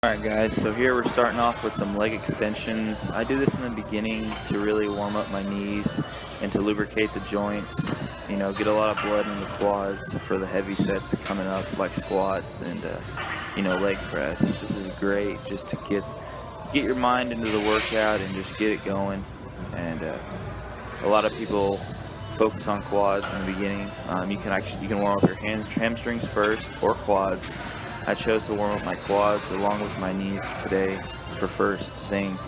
Alright guys, so here we're starting off with some leg extensions. I do this in the beginning to really warm up my knees and to lubricate the joints, get a lot of blood in the quads for the heavy sets coming up like squats and leg press. This is great just to get your mind into the workout and just get it going. And a lot of people focus on quads in the beginning. You can warm up your hamstrings first or quads. I chose to warm up my quads along with my knees today for first thing,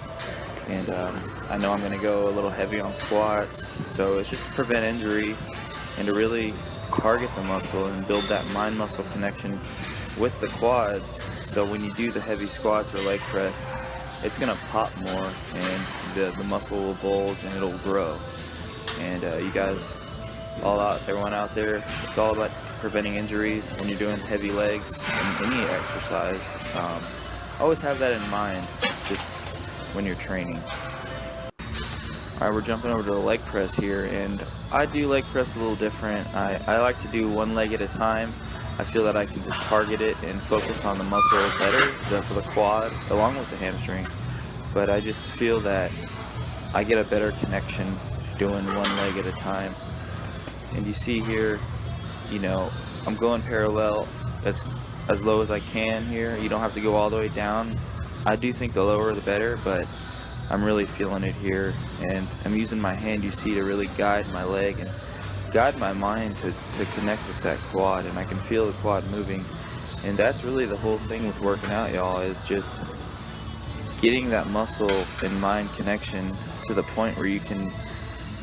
and I know I'm going to go a little heavy on squats, so it's just to prevent injury and to really target the muscle and build that mind-muscle connection with the quads, so when you do the heavy squats or leg press, it's going to pop more and the muscle will bulge and it'll grow. And you guys, everyone out there, it's all about preventing injuries when you're doing heavy legs in any exercise. Always have that in mind just when you're training. Alright, we're jumping over to the leg press here, and I do leg press a little different. I like to do one leg at a time. I feel that I can just target it and focus on the muscle better, for the quad along with the hamstring, but I just feel that I get a better connection doing one leg at a time. And you see here, I'm going parallel as low as I can here. You don't have to go all the way down. I do think the lower the better, but I'm really feeling it here, and I'm using my hand, you see, to really guide my leg and guide my mind to connect with that quad, and I can feel the quad moving. And that's really the whole thing with working out, y'all, is just getting that muscle and mind connection to the point where you can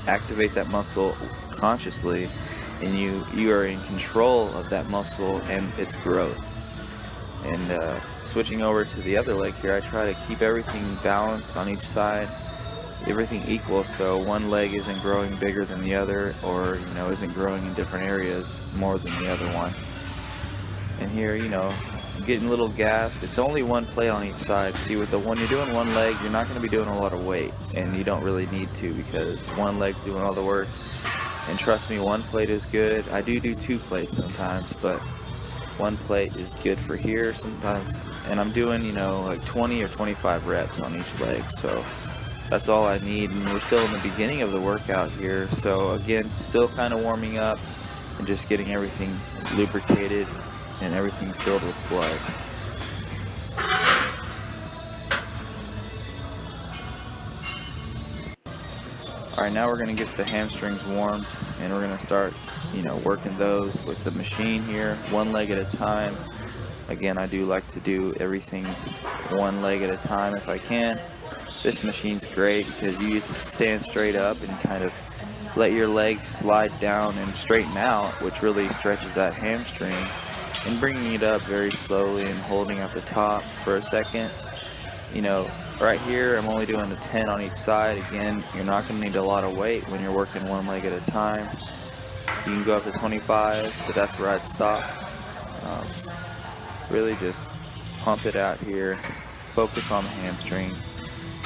activate that muscle consciously, and you are in control of that muscle and its growth. And switching over to the other leg here, I try to keep everything balanced on each side, everything equal, so one leg isn't growing bigger than the other, or isn't growing in different areas more than the other one. And here, getting a little gassed. It's only one plate on each side. See, when you're doing one leg, you're not going to be doing a lot of weight, and you don't really need to, because one leg's doing all the work. And trust me, one plate is good. I do 2 plates sometimes, but one plate is good for here sometimes. And I'm doing, like 20 or 25 reps on each leg, so that's all I need. And we're still in the beginning of the workout here, so again, still kind of warming up and just getting everything lubricated and everything filled with blood. Alright, now we're going to get the hamstrings warmed, and we're going to start, working those with the machine here, one leg at a time. Again, I do like to do everything one leg at a time if I can. This machine's great because you get to stand straight up and kind of let your leg slide down and straighten out, which really stretches that hamstring, and bringing it up very slowly and holding at the top for a second. Right here I'm only doing a 10 on each side. Again, you're not going to need a lot of weight when you're working one leg at a time. You can go up to 25s, but that's where I'd stop. Really just pump it out here, focus on the hamstring.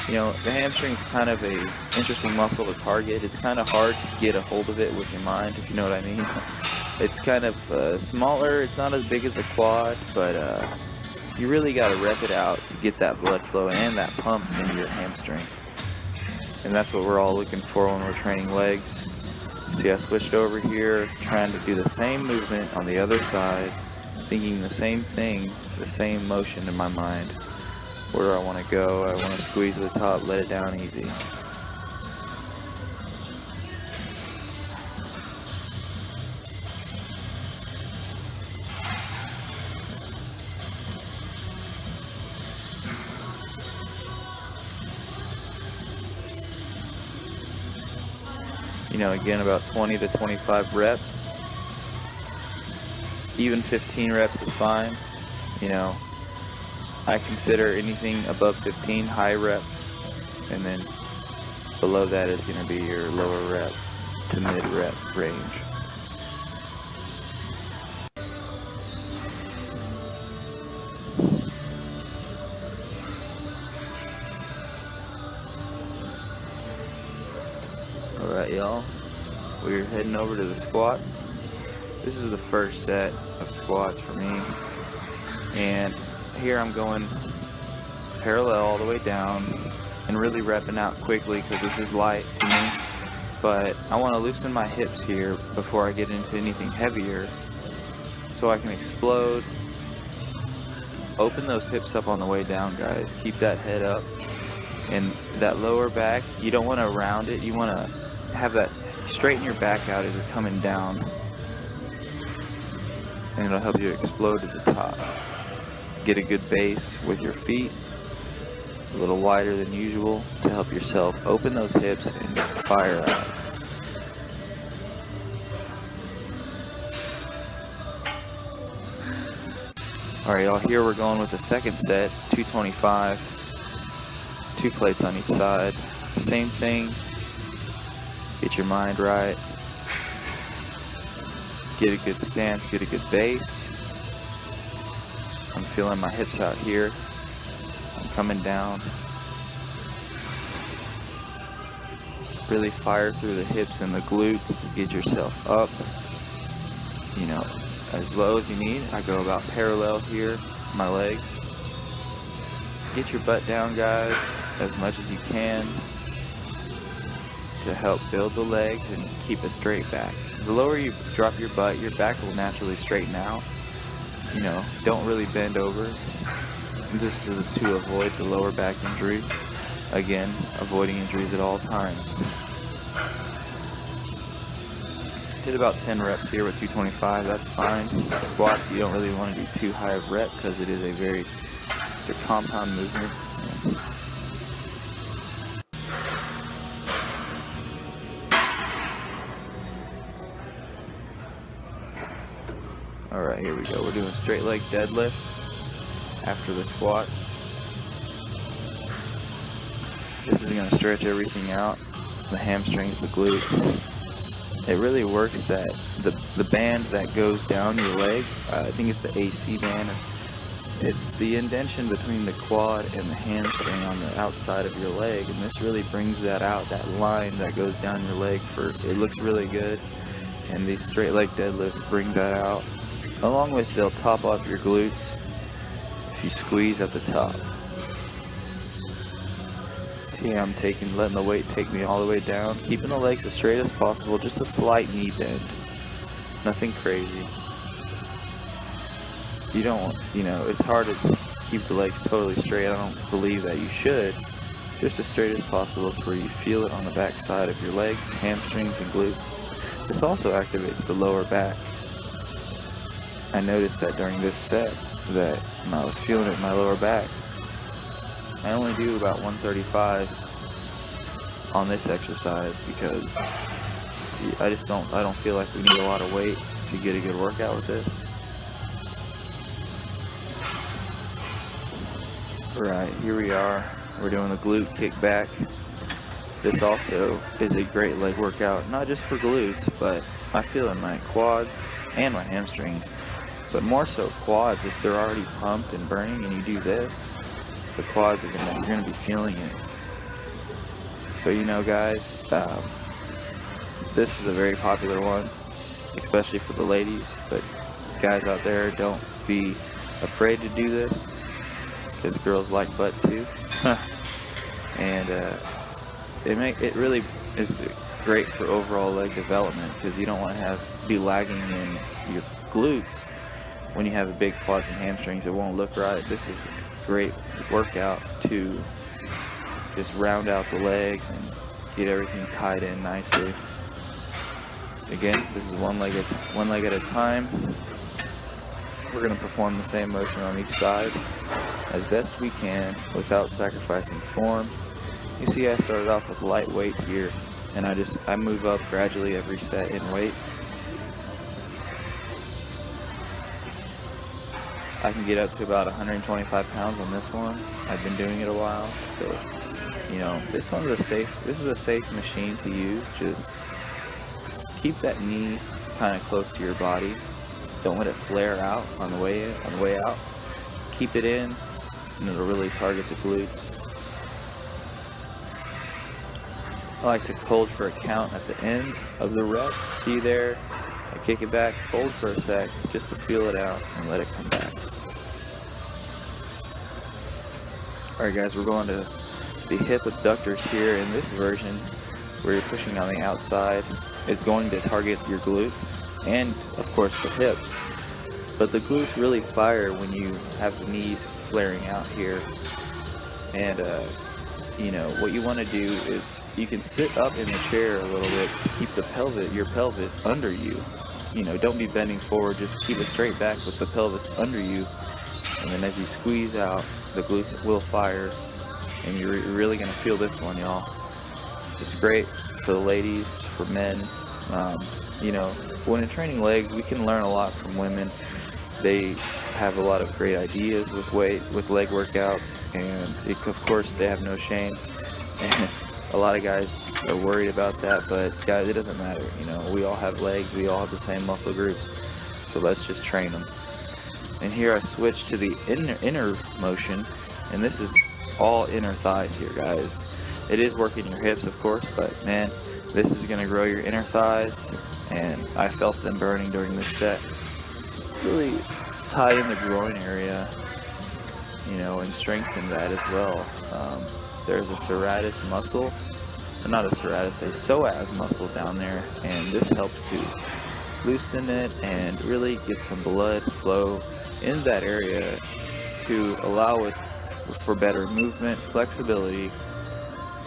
The hamstring's kind of a interesting muscle to target. It's kind of hard to get a hold of it with your mind, if you know what I mean. It's kind of smaller, it's not as big as the quad, but you really got to rep it out to get that blood flow and that pump into your hamstring. And that's what we're all looking for when we're training legs. See, I switched over here, trying to do the same movement on the other side, thinking the same thing, the same motion in my mind. Where do I want to go? I want to squeeze to the top, let it down easy. Again, about 20 to 25 reps. Even 15 reps is fine. I consider anything above 15 high rep, and then below that is going to be your lower rep to mid rep range. Alright, y'all, we're heading over to the squats. This is the first set of squats for me, and here I'm going parallel all the way down and really repping out quickly because this is light to me. But I want to loosen my hips here before I get into anything heavier so I can explode. Open those hips up on the way down, guys. Keep that head up. And that lower back, you don't want to round it. You want to have that, straighten your back out as you're coming down. And it'll help you explode to the top. Get a good base with your feet, a little wider than usual to help yourself open those hips and fire out. Alright, y'all, here we're going with the second set, 225, 2 plates on each side. Same thing, get your mind right, get a good stance, get a good base. I'm feeling my hips out here. I'm coming down. Really fire through the hips and the glutes to get yourself up. You know, as low as you need. I go about parallel here, my legs. Get your butt down, guys, as much as you can to help build the legs and keep a straight back. The lower you drop your butt, your back will naturally straighten out. You know, don't really bend over. This is to avoid the lower back injury. Again, avoiding injuries at all times. Did about 10 reps here with 225, that's fine. Squats, you don't really want to do too high of rep because it is it's a compound movement. Alright, here we go. We're doing straight leg deadlift after the squats. This is going to stretch everything out, the hamstrings, the glutes. It really works that the band that goes down your leg, I think it's the AC band. It's the indentation between the quad and the hamstring on the outside of your leg, and this really brings that out, that line that goes down your leg. It looks really good, and these straight leg deadlifts bring that out. Along with, they'll top off your glutes if you squeeze at the top. See, I'm letting the weight take me all the way down, keeping the legs as straight as possible, just a slight knee bend, nothing crazy. You don't, it's hard to keep the legs totally straight. I don't believe that you should. Just as straight as possible to where you feel it on the back side of your legs, hamstrings, and glutes. This also activates the lower back. I noticed that during this set that when I was feeling it in my lower back. I only do about 135 on this exercise because I don't feel like we need a lot of weight to get a good workout with this. Right, here we are. We're doing the glute kickback. This also is a great leg workout, not just for glutes, but I feel in my quads and my hamstrings, but more so quads. If they're already pumped and burning and you do this, the quads you're gonna be feeling it. But guys, this is a very popular one, especially for the ladies. But guys out there, don't be afraid to do this, because girls like butt too. And it really is great for overall leg development, because you don't want to be lagging in your glutes when you have a big quads and hamstrings. It won't look right. This is a great workout to just round out the legs and get everything tied in nicely. Again, this is one leg at a time. We're going to perform the same motion on each side as best we can without sacrificing form. You see, I started off with light weight here, and I move up gradually every set in weight. I can get up to about 125 pounds on this one. I've been doing it a while, so this is a safe machine to use. Just keep that knee kind of close to your body. Don't let it flare out on the way out. Keep it in, and it'll really target the glutes. I like to hold for a count at the end of the rep. See there? I kick it back, hold for a sec, just to feel it out and let it come back. Alright guys, we're going to the hip abductors here. In this version, where you're pushing on the outside, is going to target your glutes and of course the hips. But the glutes really fire when you have the knees flaring out here. And you know, what you want to do is you can sit up in the chair a little bit to keep your pelvis under you. You know, don't be bending forward, just keep it straight back with the pelvis under you. And then as you squeeze out, the glutes will fire, and you're really going to feel this one, y'all. It's great for the ladies, for men. You know, when in training legs, we can learn a lot from women. They have a lot of great ideas with leg workouts, and of course they have no shame. And a lot of guys are worried about that, but guys, it doesn't matter. You know, we all have legs, we all have the same muscle groups, so let's just train them. And here I switch to the inner motion, and this is all inner thighs here, guys. It is working your hips, of course, but man, this is going to grow your inner thighs, and I felt them burning during this set. Really tie in the groin area, you know, and strengthen that as well. There's a serratus muscle, or not a serratus, a psoas muscle down there, and this helps to loosen it and really get some blood flow in that area to allow for better movement, flexibility,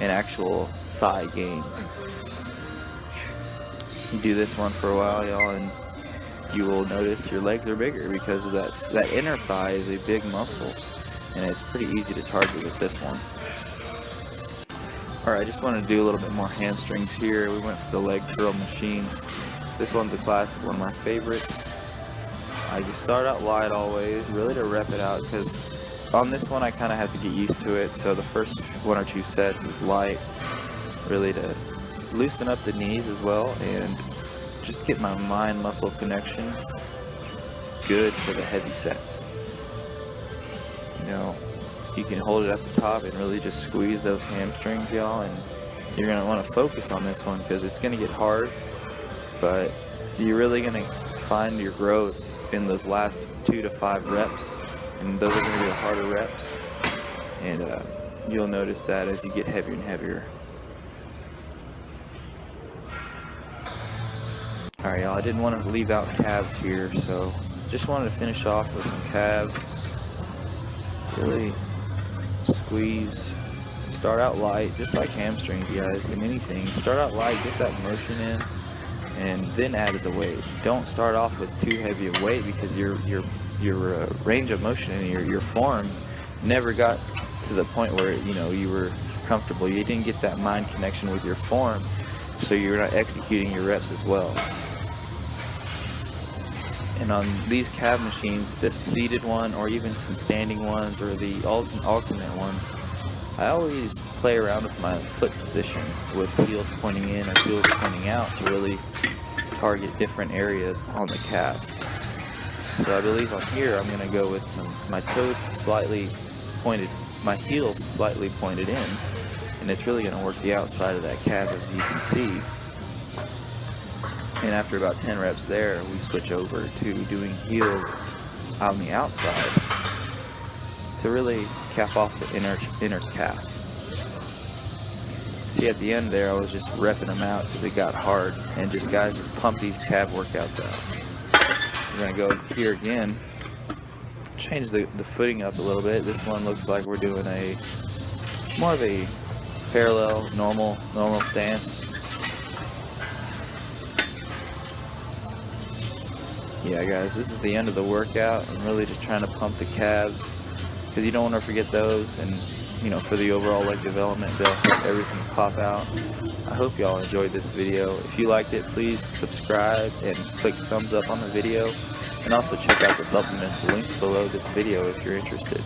and actual thigh gains. You do this one for a while, y'all, and you will notice your legs are bigger because of that inner thigh is a big muscle, and it's pretty easy to target with this one. Alright, I just wanted to do a little bit more hamstrings here. We went for the leg curl machine. This one's a classic, one of my favorites. I just start out light always, really to rep it out, because on this one I kind of have to get used to it. So the first 1 or 2 sets is light, really to loosen up the knees as well, and just get my mind-muscle connection good for the heavy sets. You know, you can hold it at the top and really just squeeze those hamstrings, y'all, and you're going to want to focus on this one because it's going to get hard, but you're really going to find your growth in those last 2 to 5 reps, and those are going to be the harder reps, and you'll notice that as you get heavier and heavier. Alright, y'all, I didn't want to leave out calves here, so just wanted to finish off with some calves. Really squeeze. Start out light, just like hamstrings, guys, in anything. Start out light, get that motion in, and then add the weight. Don't start off with too heavy a weight, because your range of motion and your form never got to the point where, you know, you were comfortable. You didn't get that mind connection with your form, so you're not executing your reps as well. And on these calf machines, this seated one, or even some standing ones, or the alternate ones, I always play around with my foot position, with heels pointing in or heels pointing out, to really target different areas on the calf. So I believe on here I'm going to go with my toes slightly pointed, my heels slightly pointed in, and it's really going to work the outside of that calf, as you can see. And after about 10 reps there, we switch over to doing heels on the outside to really cap off the inner calf. See, at the end there, I was just repping them out because it got hard, and guys, just pump these calf workouts out. We're going to go here again, change the footing up a little bit. This one looks like we're doing more of a parallel, normal stance. Yeah, guys, this is the end of the workout. I'm really just trying to pump the calves, because you don't want to forget those, and you know, for the overall leg development, they'll help everything pop out. I hope y'all enjoyed this video. If you liked it, please subscribe and click thumbs up on the video, and also check out the supplements linked below this video if you're interested.